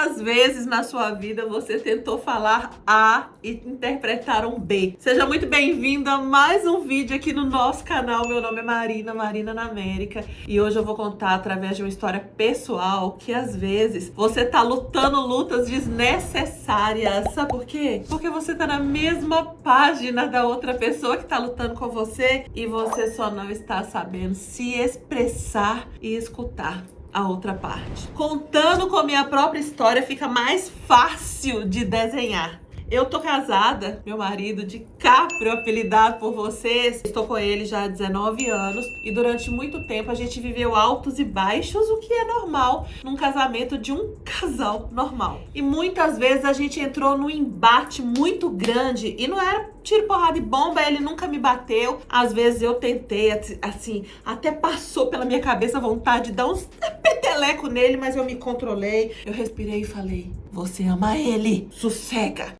Quantas vezes na sua vida você tentou falar A e interpretar um B? Seja muito bem-vindo a mais um vídeo aqui no nosso canal. Meu nome é Marina na América. E hoje eu vou contar através de uma história pessoal que às vezes você tá lutando lutas desnecessárias. Sabe por quê? Porque você tá na mesma página da outra pessoa que tá lutando com você e você só não está sabendo se expressar e escutar a outra parte. Contando com a minha própria história fica mais fácil de desenhar. Eu tô casada, meu marido DiCaprio, apelidado por vocês. Estou com ele já há 19 anos e durante muito tempo a gente viveu altos e baixos, o que é normal num casamento de um casal normal. E muitas vezes a gente entrou num embate muito grande e não era tiro, porrada e bomba, ele nunca me bateu. Às vezes eu tentei, assim, até passou pela minha cabeça a vontade de dar uns peteleco nele, mas eu me controlei. Eu respirei e falei: você ama ele, sossega.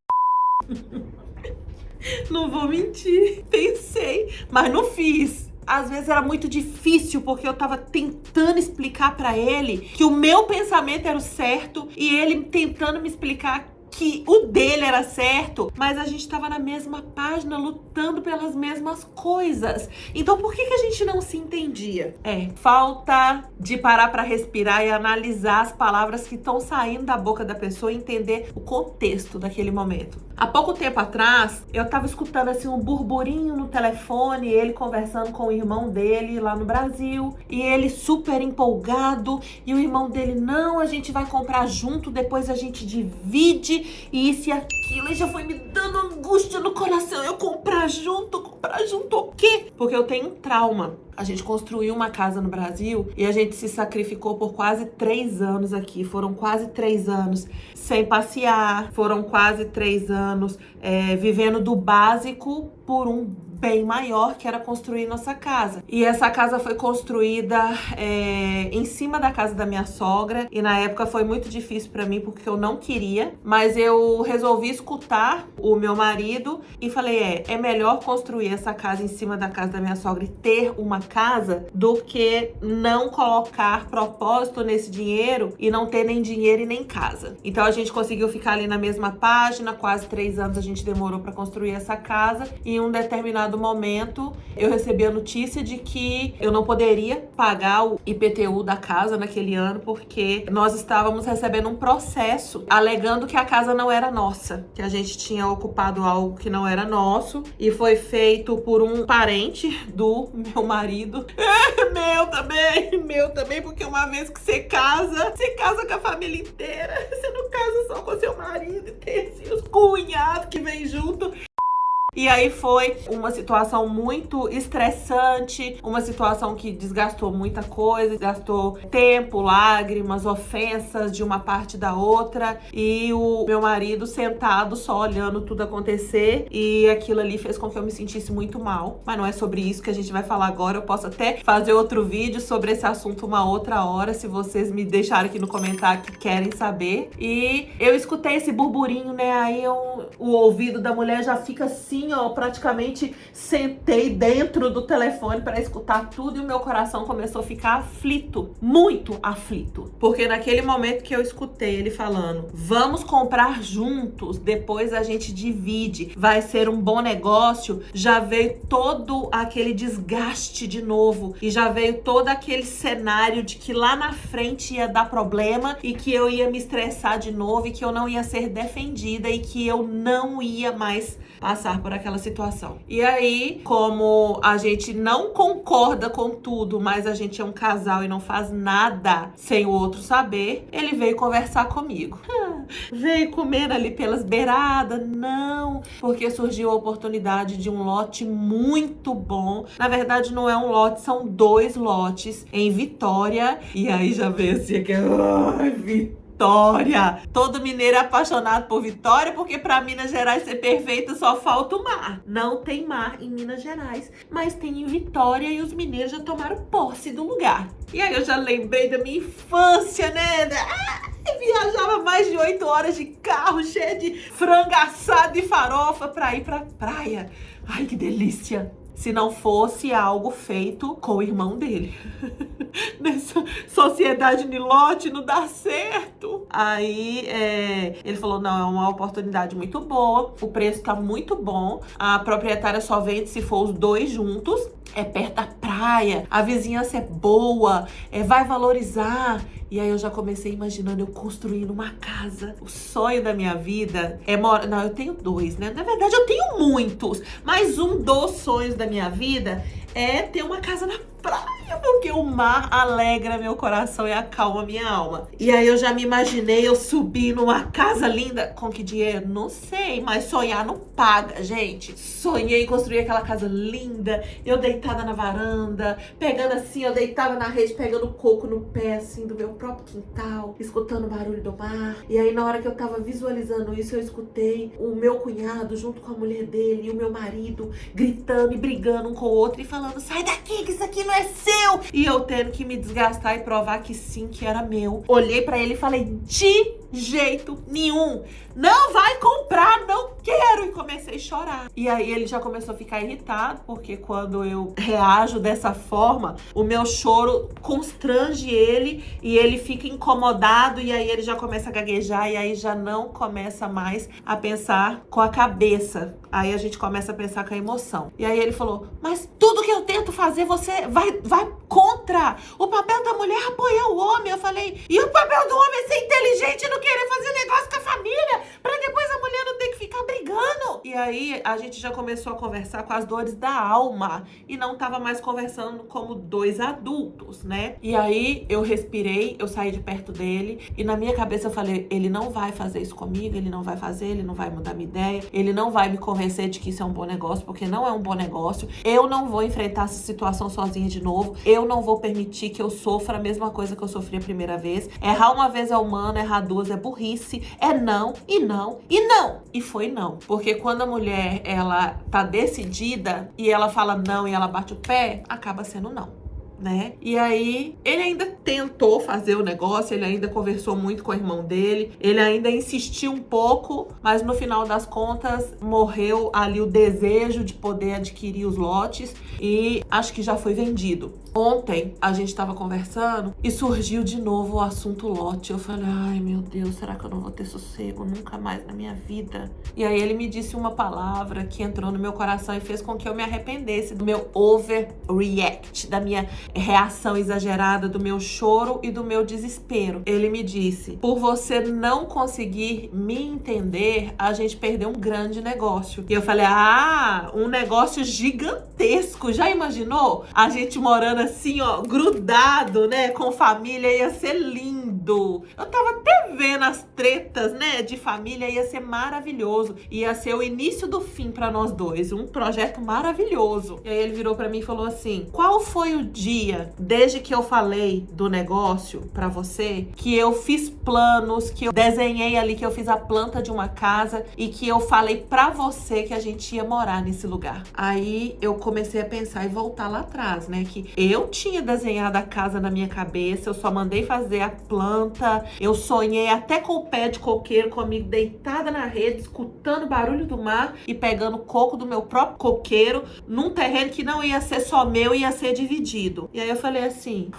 Não vou mentir, pensei, mas não fiz. Às vezes era muito difícil porque eu tava tentando explicar pra ele que o meu pensamento era o certo e ele tentando me explicar que o dele era certo, mas a gente tava na mesma página lutando pelas mesmas coisas. Então por que a gente não se entendia? Falta de parar pra respirar e analisar as palavras que estão saindo da boca da pessoa e entender o contexto daquele momento. Há pouco tempo atrás, eu tava escutando assim um burburinho no telefone, ele conversando com o irmão dele lá no Brasil, e ele super empolgado, e o irmão dele: não, a gente vai comprar junto, depois a gente divide, e isso e aquilo, e já foi me dando angústia no coração. Eu comprar junto o quê? Porque eu tenho um trauma. A gente construiu uma casa no Brasil e a gente se sacrificou por quase 3 anos aqui. Foram quase 3 anos sem passear, foram quase 3 anos vivendo do básico por um bem maior, que era construir nossa casa. E essa casa foi construída em cima da casa da minha sogra, e na época foi muito difícil pra mim porque eu não queria, mas eu resolvi escutar o meu marido e falei: é melhor construir essa casa em cima da casa da minha sogra e ter uma casa do que não colocar propósito nesse dinheiro e não ter nem dinheiro e nem casa. Então a gente conseguiu ficar ali na mesma página. Quase 3 anos a gente demorou pra construir essa casa, e em um determinado momento eu recebi a notícia de que eu não poderia pagar o IPTU da casa naquele ano porque nós estávamos recebendo um processo alegando que a casa não era nossa, que a gente tinha ocupado algo que não era nosso, e foi feito por um parente do meu marido. Meu também, porque uma vez que você casa com a família inteira, você não casa só com seu marido, e tem assim, os cunhados que vem junto. E aí foi uma situação muito estressante, uma situação que desgastou muita coisa, gastou tempo, lágrimas, ofensas de uma parte da outra, e o meu marido sentado só olhando tudo acontecer, e aquilo ali fez com que eu me sentisse muito mal. Mas não é sobre isso que a gente vai falar agora. Eu posso até fazer outro vídeo sobre esse assunto uma outra hora, se vocês me deixarem aqui no comentário que querem saber. E eu escutei esse burburinho, né? Aí o ouvido da mulher já fica assim, ó, praticamente sentei dentro do telefone para escutar tudo, e o meu coração começou a ficar aflito, muito aflito, porque naquele momento que eu escutei ele falando: vamos comprar juntos, depois a gente divide, vai ser um bom negócio, já veio todo aquele desgaste de novo, e já veio todo aquele cenário de que lá na frente ia dar problema e que eu ia me estressar de novo e que eu não ia ser defendida e que eu não ia mais passar por aquela situação. E aí, como a gente não concorda com tudo, mas a gente é um casal e não faz nada sem o outro saber, ele veio conversar comigo. Veio comendo ali pelas beiradas, não, porque surgiu a oportunidade de um lote muito bom. Na verdade, não é um lote, são 2 lotes em Vitória. E aí já veio assim, Vitória. Todo mineiro é apaixonado por Vitória, porque para Minas Gerais ser perfeita só falta o mar. Não tem mar em Minas Gerais, mas tem em Vitória, e os mineiros já tomaram posse do lugar. E aí eu já lembrei da minha infância, né? Eu viajava mais de 8 horas de carro, cheia de frango assado e farofa pra ir pra praia. Ai, que delícia! se não fosse algo feito com o irmão dele. Nessa sociedade de lote não dá certo. Aí ele falou, não, é uma oportunidade muito boa, o preço tá muito bom, a proprietária só vende se for os dois juntos, é perto da praia, a vizinhança é boa, vai valorizar. E aí eu já comecei imaginando eu construindo uma casa. O sonho da minha vida é morar... Não, eu tenho dois, né? Na verdade eu tenho muitos, mas um dos sonhos da minha vida é ter uma casa na praia, porque o mar alegra meu coração e acalma minha alma. E aí eu já me imaginei eu subir numa casa linda. Com que dinheiro? Não sei, mas sonhar não paga, gente. Sonhei em construir aquela casa linda, eu deitada na varanda, pegando assim, eu deitada na rede, pegando coco no pé, assim, do meu próprio quintal, escutando o barulho do mar. E aí na hora que eu tava visualizando isso, eu escutei o meu cunhado junto com a mulher dele e o meu marido gritando e brigando um com o outro e falando, sai daqui que isso aqui não é seu. E eu tendo que me desgastar e provar que sim, que era meu. Olhei pra ele e falei, de jeito nenhum, não vai comprar, não quero. E comecei a chorar. E aí ele já começou a ficar irritado, porque quando eu reajo dessa forma, o meu choro constrange ele e ele fica incomodado, e aí ele já começa a gaguejar, e aí já não começa mais a pensar com a cabeça. Aí a gente começa a pensar com a emoção. E aí ele falou, mas tudo que eu tento fazer, você vai contra. O papel da mulher é apoiar o homem. Eu falei, e o papel do homem é ser inteligente e não querer fazer negócio com a família, pra depois a mulher não ter que ficar brigando. E aí a gente já começou a conversar com as dores da alma e não tava mais conversando como dois adultos, né? E aí eu respirei, eu saí de perto dele e na minha cabeça eu falei, ele não vai fazer isso comigo, ele não vai fazer, ele não vai mudar minha ideia, ele não vai me convencer de que isso é um bom negócio, porque não é um bom negócio. Eu não vou enfrentar essa situação sozinha de novo, eu não vou permitir que eu sofra a mesma coisa que eu sofri a primeira vez. Errar uma vez é humano, errar duas é burrice, é não, e não, e não. E foi não. Porque quando a mulher, ela tá decidida e ela fala não e ela bate o pé, acaba sendo não. Né? E aí, ele ainda tentou fazer o negócio, ele ainda conversou muito com o irmão dele, ele ainda insistiu um pouco, mas no final das contas, morreu ali o desejo de poder adquirir os lotes e acho que já foi vendido. Ontem, a gente tava conversando e surgiu de novo o assunto lote. Eu falei, ai meu Deus, será que eu não vou ter sossego nunca mais na minha vida? E aí ele me disse uma palavra que entrou no meu coração e fez com que eu me arrependesse do meu overreact, da minha reação exagerada, do meu choro e do meu desespero. Ele me disse, por você não conseguir me entender, a gente perdeu um grande negócio. E eu falei, um negócio gigantesco. Já imaginou? A gente morando assim, ó, grudado, né, com família, ia ser lindo. Eu tava até vendo as tretas, né, de família, ia ser maravilhoso. Ia ser o início do fim pra nós dois, um projeto maravilhoso. E aí ele virou pra mim e falou assim, qual foi o dia, desde que eu falei do negócio pra você, que eu fiz planos, que eu desenhei ali, que eu fiz a planta de uma casa e que eu falei pra você que a gente ia morar nesse lugar? Aí eu comecei a pensar e voltar lá atrás, né, que eu tinha desenhado a casa na minha cabeça, eu só mandei fazer a planta, eu sonhei até com o pé de coqueiro comigo deitada na rede, escutando o barulho do mar e pegando coco do meu próprio coqueiro num terreno que não ia ser só meu, ia ser dividido. E aí eu falei assim,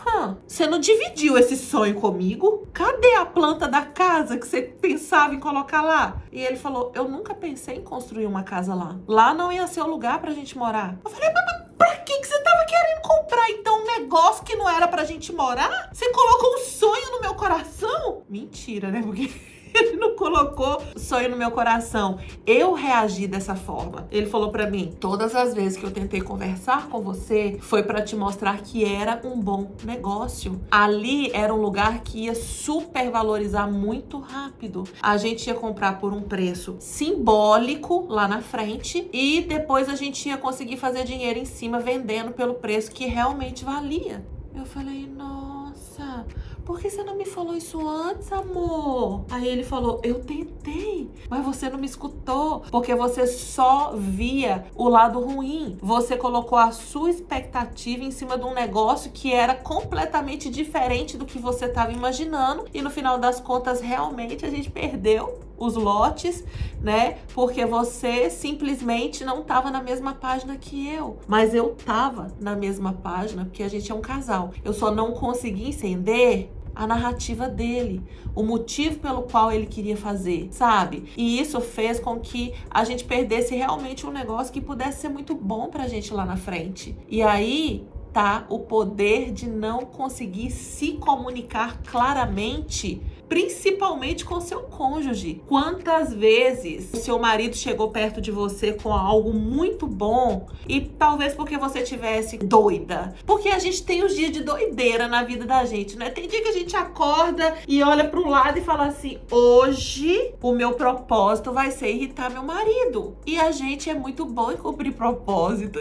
você não dividiu esse sonho comigo? Cadê a planta da casa que você pensava em colocar lá? E ele falou, eu nunca pensei em construir uma casa lá. Lá não ia ser o lugar pra gente morar. Eu falei, mas pra que você tava querendo comprar então um negócio que não era pra gente morar? Você colocou um sonho no meu coração? Mentira, né? Porque ele não colocou sonho no meu coração. Eu reagi dessa forma. Ele falou pra mim, todas as vezes que eu tentei conversar com você, foi pra te mostrar que era um bom negócio. Ali era um lugar que ia super valorizar muito rápido. A gente ia comprar por um preço simbólico lá na frente e depois a gente ia conseguir fazer dinheiro em cima vendendo pelo preço que realmente valia. Eu falei, nossa, por que você não me falou isso antes, amor? Aí ele falou, eu tentei, mas você não me escutou, porque você só via o lado ruim. Você colocou a sua expectativa em cima de um negócio que era completamente diferente do que você estava imaginando. E no final das contas, realmente, a gente perdeu os lotes, né? Porque você simplesmente não tava na mesma página que eu. Mas eu tava na mesma página, porque a gente é um casal. Eu só não consegui entender a narrativa dele, o motivo pelo qual ele queria fazer, sabe? E isso fez com que a gente perdesse realmente um negócio que pudesse ser muito bom pra gente lá na frente. E aí tá o poder de não conseguir se comunicar claramente, principalmente com seu cônjuge. Quantas vezes o seu marido chegou perto de você com algo muito bom e talvez porque você tivesse doida? Porque a gente tem os dias de doideira na vida da gente, né? Tem dia que a gente acorda e olha pro lado e fala assim: hoje o meu propósito vai ser irritar meu marido. E a gente é muito bom em cumprir propósito.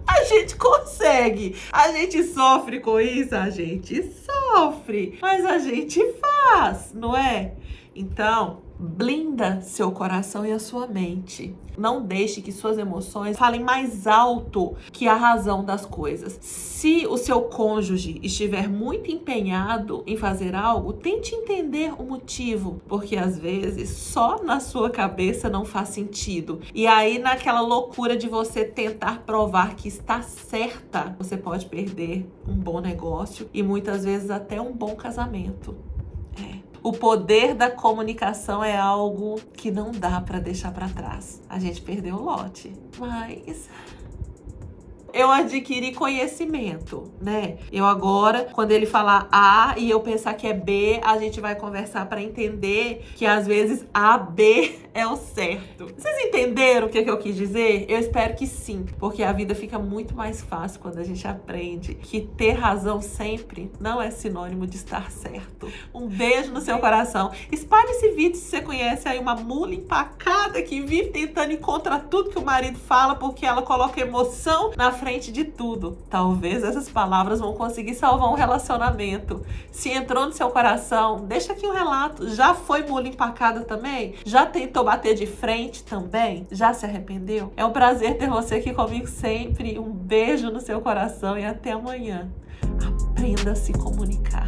A gente consegue. A gente sofre com isso, a gente sofre. Mas a gente faz, não é? Então, blinda seu coração e a sua mente. Não deixe que suas emoções falem mais alto que a razão das coisas. Se o seu cônjuge estiver muito empenhado em fazer algo, tente entender o motivo, porque às vezes só na sua cabeça não faz sentido. E aí, naquela loucura de você tentar provar que está certa, você pode perder um bom negócio e muitas vezes até um bom casamento. O poder da comunicação é algo que não dá para deixar para trás. A gente perdeu o lote, mas eu adquiri conhecimento, né? Eu agora, quando ele falar A e eu pensar que é B, a gente vai conversar para entender que às vezes A, B é o certo. Vocês entenderam o que eu quis dizer? Eu espero que sim, porque a vida fica muito mais fácil quando a gente aprende que ter razão sempre não é sinônimo de estar certo. Um beijo no seu coração. Espalhe esse vídeo se você conhece aí uma mula empacada que vive tentando ir contra tudo que o marido fala porque ela coloca emoção na frente de tudo. Talvez essas palavras vão conseguir salvar um relacionamento. Se entrou no seu coração, deixa aqui um relato. Já foi mula empacada também? Já tentou bater de frente também? Já se arrependeu? É um prazer ter você aqui comigo sempre. Um beijo no seu coração e até amanhã. Aprenda a se comunicar.